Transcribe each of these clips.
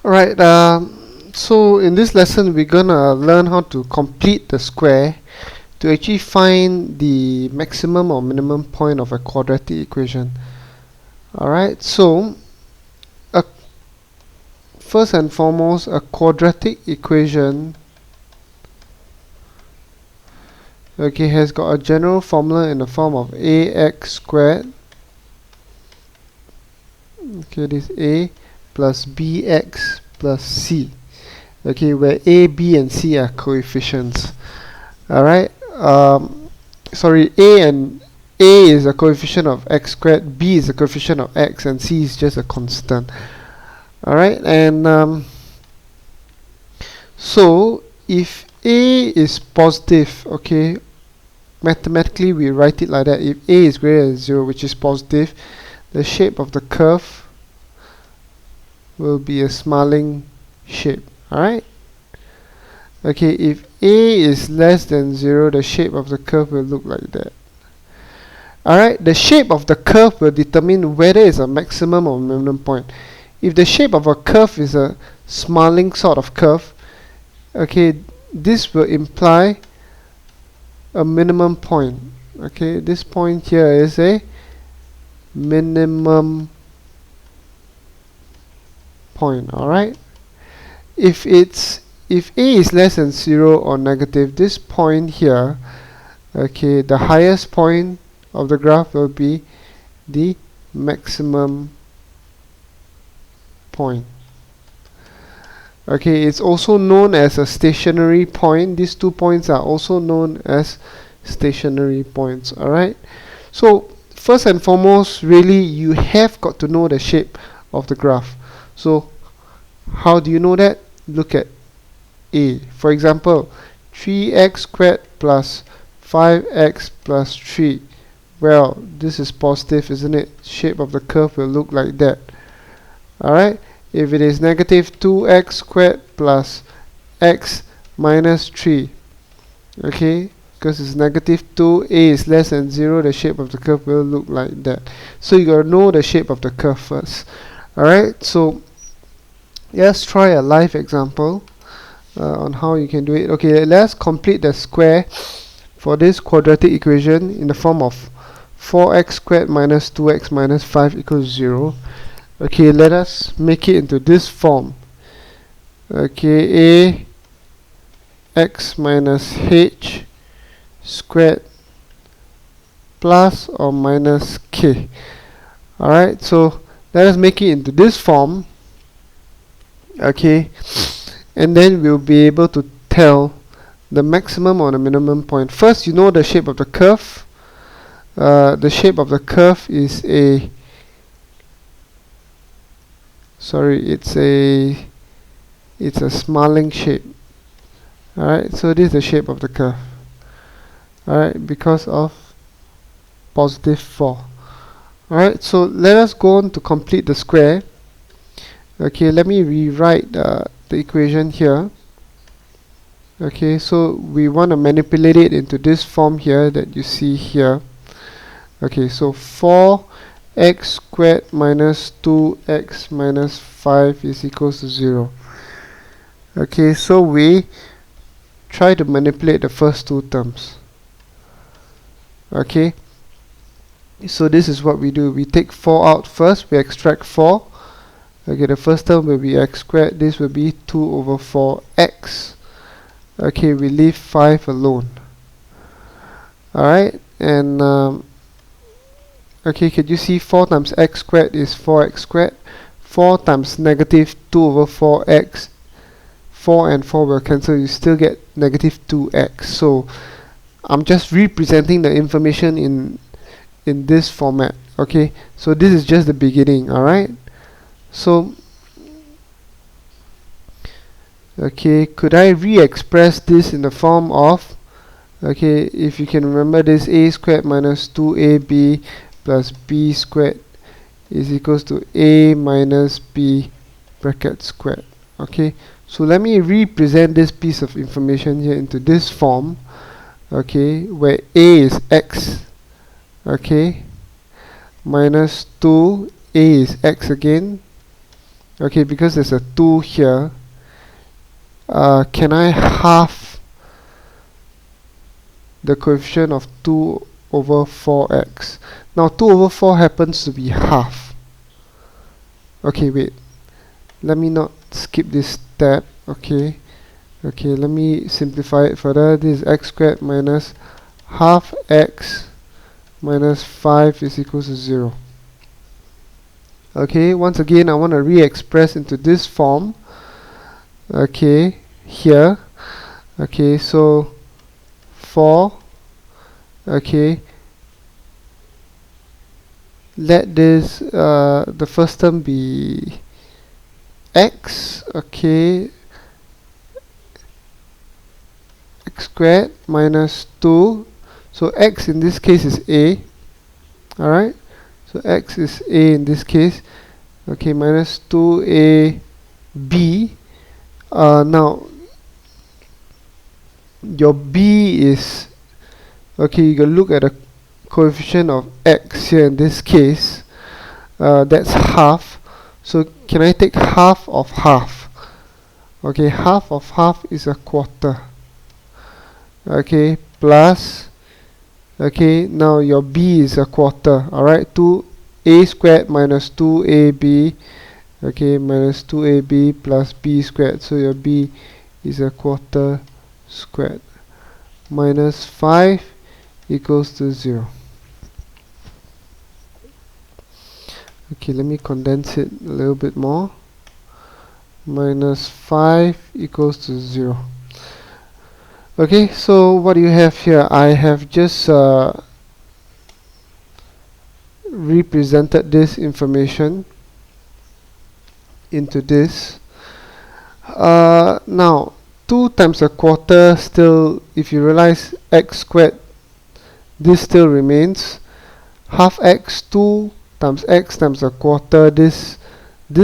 Alright, so in this lesson we're gonna learn how to complete the square to actually find the maximum or minimum point of a quadratic equation. Alright, so first and foremost, a quadratic equation has got a general formula in the form of ax squared, this a plus bx plus c, where a, b and c are coefficients. Alright, sorry, a is a coefficient of x squared, b is a coefficient of x, and c is just a constant. Alright, and so if a is positive, mathematically we write it like that. If a is greater than 0, which is positive, the shape of the curve will be a smiling shape. Alright, if a is less than 0, the shape of the curve will look like that. Alright, the shape of the curve will determine whether it's a maximum or minimum point. If the shape of a curve is a smiling sort of curve, this will imply a minimum point. This point here is a minimum point. Alright, if a is less than 0 or negative, this point here, the highest point of the graph will be the maximum point. It's also known as a stationary point. These 2 points are also known as stationary points. Alright, so first and foremost, really you have got to know the shape of the graph. So how do you know that? Look at a. For example, 3x squared plus 5x plus 3. Well, this is positive, isn't it? Shape of the curve will look like that. Alright, if it is negative 2x squared plus x minus 3, because it's negative 2, a is less than 0, the shape of the curve will look like that. So you gotta know the shape of the curve first. Alright, so let's try a live example on how you can do it. Let's complete the square for this quadratic equation in the form of 4x squared minus 2x minus 5 equals 0. Let us make it into this form. A x minus h squared plus or minus k. Alright, so let us make it into this form. And then we'll be able to tell the maximum or the minimum point. First, you know the shape of the curve. The shape of the curve is it's a smiling shape. Alright, so this is the shape of the curve. Alright, because of positive 4. Alright, so let us go on to complete the square. Let me rewrite the equation here. So we want to manipulate it into this form here that you see here. So 4x squared minus 2x minus 5 is equals to 0. So we try to manipulate the first two terms. So this is what we do. We take 4 out first, we extract 4. The first term will be x squared, this will be 2 over 4x. We leave 5 alone. Alright, and could you see 4 times x squared is 4x squared? 4 times negative 2 over 4x, 4 and 4 will cancel, you still get negative 2x. So I'm just representing the information in this format. So this is just the beginning. Alright, so could I re-express this in the form of, if you can remember this, a squared minus 2ab plus b squared is equals to a minus b bracket squared. So let me represent this piece of information here into this form, where a is x, minus 2, a is x again, okay, because there's a 2 here, can I half the coefficient of 2 over 4x? Now 2 over 4 happens to be half. Okay, wait, let me not skip this step. Okay, let me simplify it further. This is x squared minus half x minus 5 is equals to 0. Okay, once again I want to re-express into this form. Okay, here. Okay, so 4. Okay, let this the first term be x. Okay, x squared minus 2. So x in this case is a. Alright, so x is a in this case. Okay, minus 2ab. Now your b is, okay, you can look at the coefficient of x here in this case. That's half. So can I take half of half? Okay, half of half is a quarter. Okay, plus, okay, now your b is a quarter. Alright, 2a squared minus 2ab, okay, minus 2ab plus b squared. So your b is a quarter squared. Minus 5 equals to 0. Okay, let me condense it a little bit more. Minus 5 equals to 0. Okay, so what do you have here? I have just represented this information into this. Now 2 times a quarter, still, if you realize x squared, this still remains. Half x, 2 times x times a quarter, this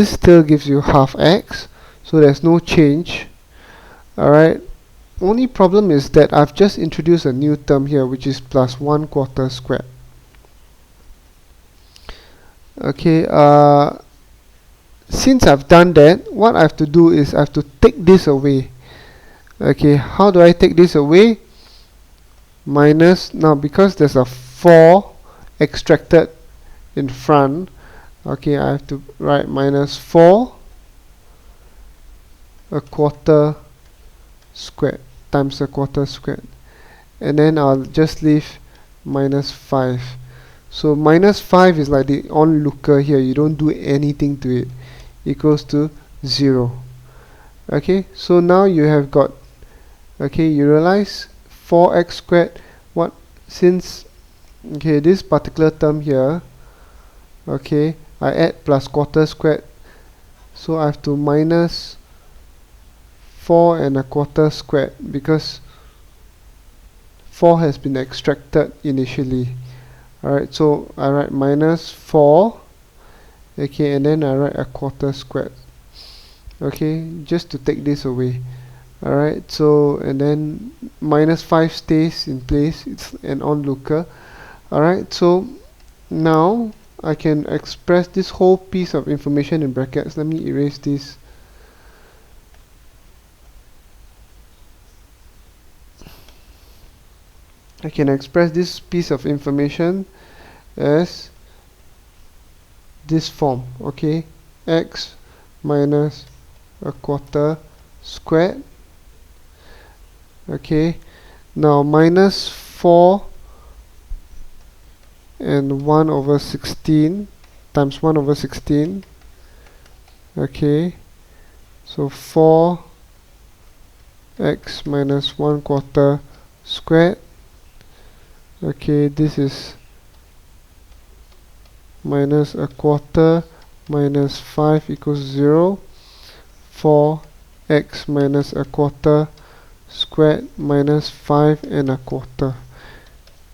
still gives you half x, so there's no change. Alright, only problem is that I've just introduced a new term here, which is plus 1 quarter squared. Okay, since I've done that, what I have to do is I have to take this away. Okay, how do I take this away? Minus, now because there's a 4 extracted in front, okay, I have to write minus 4 a quarter squared times a quarter squared, and then I'll just leave minus 5. So minus 5 is like the onlooker here, you don't do anything to it, equals to 0. Okay, so now you have got, okay, you realize 4x squared, what, since, okay, this particular term here, okay, I add plus quarter squared, so I have to minus 4 and a quarter squared because 4 has been extracted initially. Alright, so I write minus 4, okay, and then I write a quarter squared, okay, just to take this away. Alright, so, and then minus 5 stays in place, it's an onlooker. Alright, so now I can express this whole piece of information in brackets. Let me erase this. I can express this piece of information as this form, okay, x minus a quarter squared. Okay, now minus 4 and 1 over 16 times 1 over 16. Okay, so 4x minus 1 quarter squared. Okay, this is minus a quarter minus 5 equals 0. 4x minus a quarter squared minus 5 and a quarter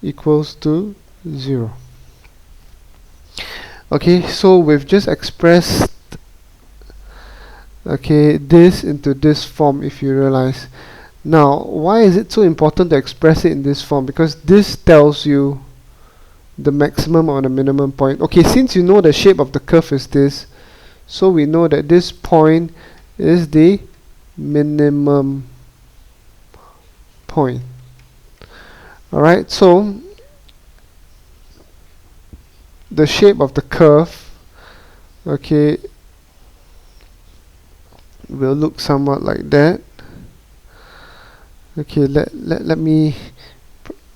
equals to 0. Okay, so we've just expressed, okay, this into this form, if you realize. Now, why is it so important to express it in this form? Because this tells you the maximum or the minimum point. Okay, since you know the shape of the curve is this, So we know that this point is the minimum point. Alright, so the shape of the curve, okay, will look somewhat like that. Okay, let me,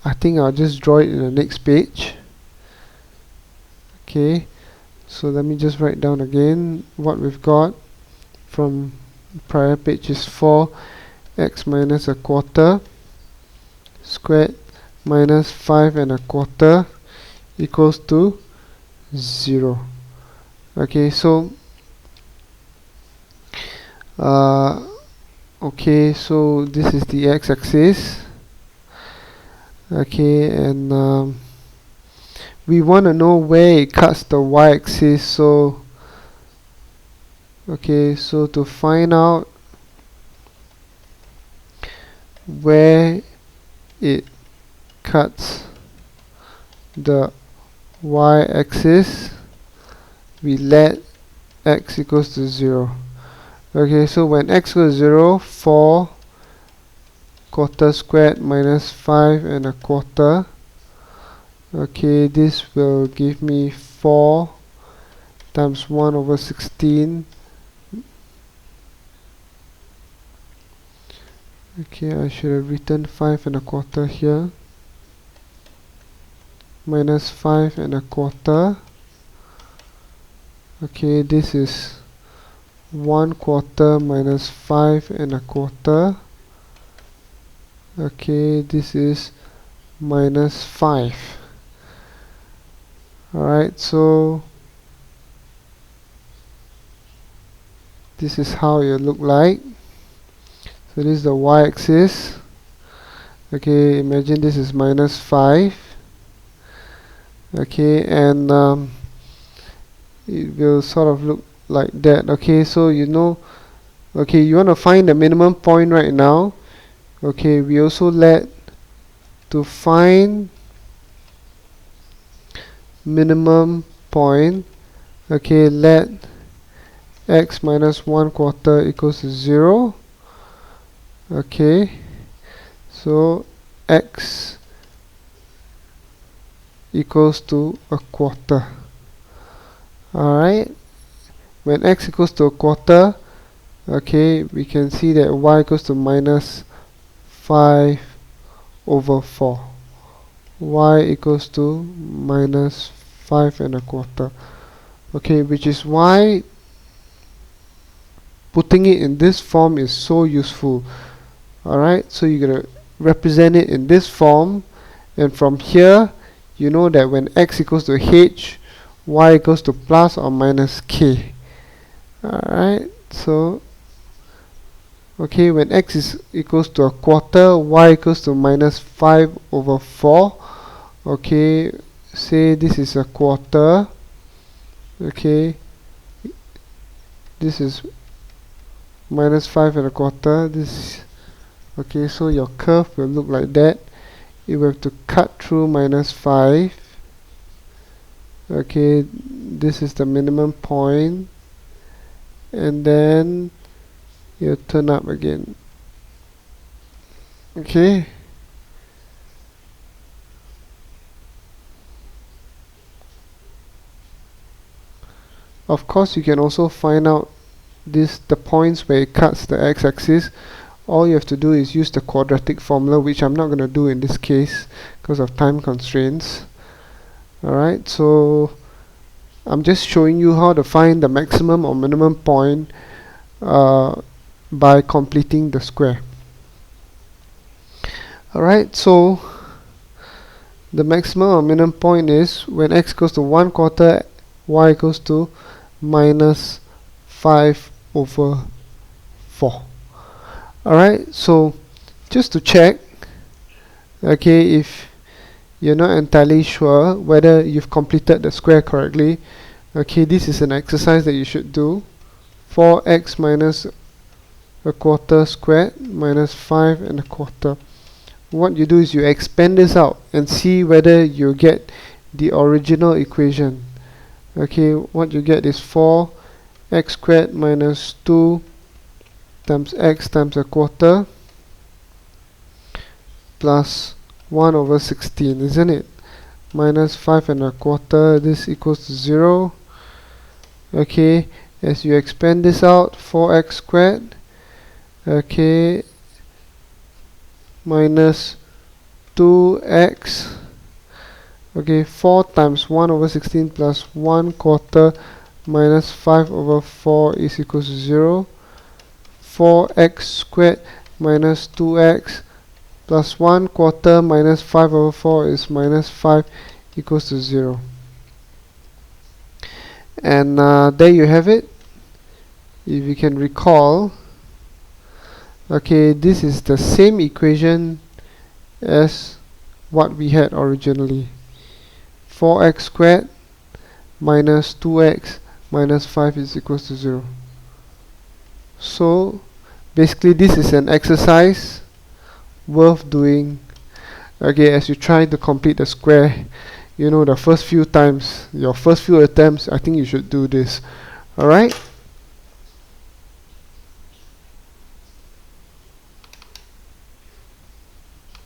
I think I'll just draw it in the next page. Okay, so let me just write down again what we've got from prior page is 4x minus a quarter squared minus 5 and a quarter equals to 0. Okay, so okay, so this is the x-axis. Okay, and we want to know where it cuts the y-axis. So okay, so to find out where it cuts the y-axis, we let x equals to 0. Okay, so when x equals 0, 4 quarter squared minus 5 and a quarter. Okay, this will give me 4 times 1 over 16. Okay, I should have written 5 and a quarter here. Minus 5 and a quarter. Okay, this is 1 quarter minus 5 and a quarter. Okay, this is minus 5. Alright, so this is how it look like. So this is the y-axis. Okay, imagine this is minus 5. Okay, and it will sort of look like that. Okay, so you know, okay, you want to find the minimum point right now. Okay, we also let to find minimum point. Okay, let x minus 1 quarter equals to 0. Okay, so x equals to a quarter. Alright, when x equals to a quarter, okay, we can see that y equals to minus 5 over 4. Y equals to minus 5 and a quarter. Okay, which is why putting it in this form is so useful. Alright, so you're going to represent it in this form, and from here you know that when x equals to h, y equals to plus or minus k. Alright, so okay, when x is equals to a quarter, y equals to minus 5 over 4. Okay, say this is a quarter. Okay, this is minus 5 and a quarter. This, okay, so your curve will look like that. You have to cut through minus 5. Okay, this is the minimum point, and then you turn up again. Okay, of course you can also find out the points where it cuts the x-axis. All you have to do is use the quadratic formula, which I'm not going to do in this case because of time constraints. Alright, so I'm just showing you how to find the maximum or minimum point by completing the square. Alright, so the maximum or minimum point is when x equals to 1 quarter, y equals to minus 5 over 4. Alright, so just to check, okay, if you're not entirely sure whether you've completed the square correctly, okay, this is an exercise that you should do. 4x minus a quarter squared minus 5 and a quarter. What you do is you expand this out and see whether you get the original equation. Okay, what you get is 4 x squared minus 2 times x times a quarter plus 1 over 16, isn't it? Minus 5 and a quarter, this equals to 0. Okay, as you expand this out, 4x squared, okay, minus 2x, okay, 4 times 1 over 16 plus 1 quarter minus 5 over 4 is equals to 0. 4x squared minus 2x plus 1 quarter minus 5 over 4 is minus 5 equals to 0. And there you have it. If you can recall, okay, this is the same equation as what we had originally. 4x squared minus 2x minus 5 is equals to 0. So basically this is an exercise worth doing, okay, as you try to complete the square. You know, the first few times, your first few attempts, I think you should do this. Alright?